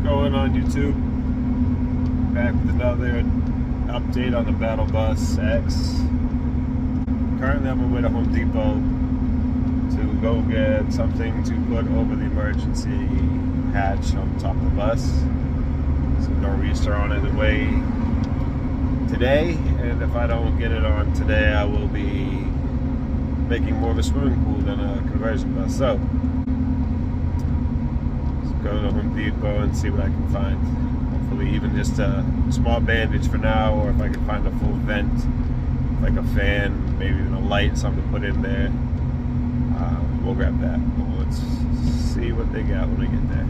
going on YouTube? Back with another update on the Battlebus-X. Currently on my way to Home Depot to go get something to put over the emergency hatch on top of the bus. So noreaster on it away today, and if I don't get it on today, I will be making more of a swimming pool than a conversion bus. So let's go to Home Depot and see what I can find. Hopefully even just a small bandage for now, or if I can find a full vent, like a fan, maybe even a light, something to put in there. We'll grab that. Well, let's see what they got when I get there.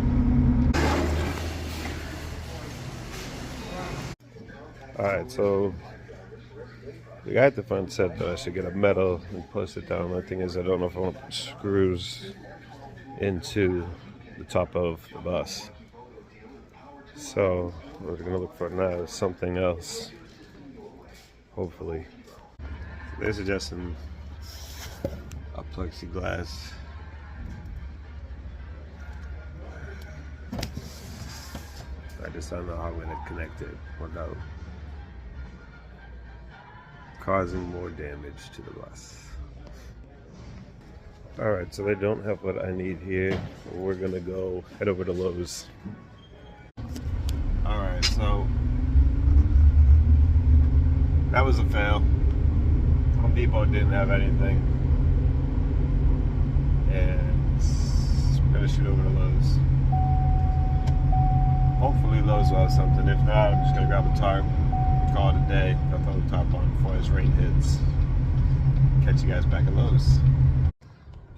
Alright, so the guy at the front said that I should get a metal and push it down. The thing is, I don't know if I want to put screws into the top of the bus. So what we're going to look for now is something else, hopefully. They're suggesting a plexiglass. I just don't know how I'm going to connect it without causing more damage to the bus. Alright, so they don't have what I need here. We're going to go head over to Lowe's. Alright, so that was a fail. Home Depot didn't have anything. And I'm going to shoot over to Lowe's. Hopefully Lowe's will have something. If not, I'm just going to grab a tarp, call it a day. I'll throw the tarp on before this rain hits. Catch you guys back at Lowe's.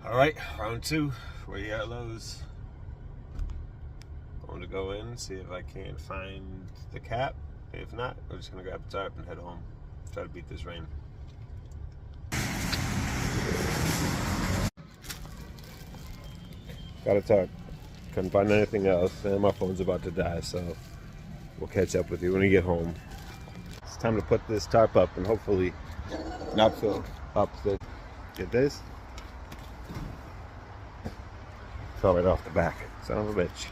Alright, round two. We're here at Lowe's. I'm going to go in and see if I can't find the cap. If not, we're just going to grab a tarp and head home. Try to beat this rain. Got a tarp. Couldn't find anything else, and my phone's about to die, so we'll catch up with you when we get home. It's time to put this tarp up and hopefully not fill up the... Get this? Fell right off the back. Son of a bitch.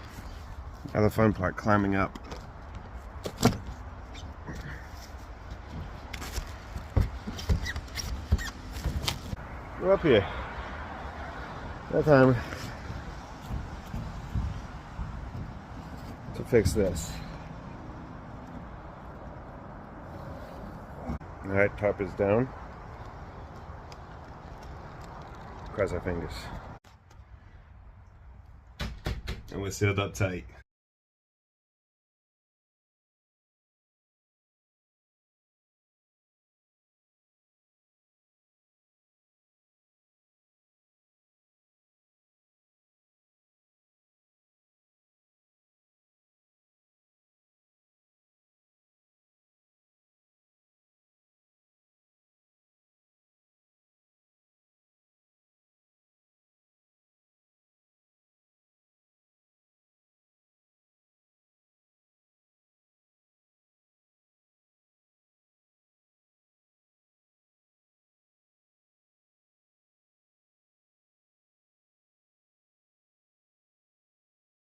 Now the fun part, climbing up. We're up here. That time to fix this. Alright, tarp is down. Cross our fingers. And we're sealed up tight.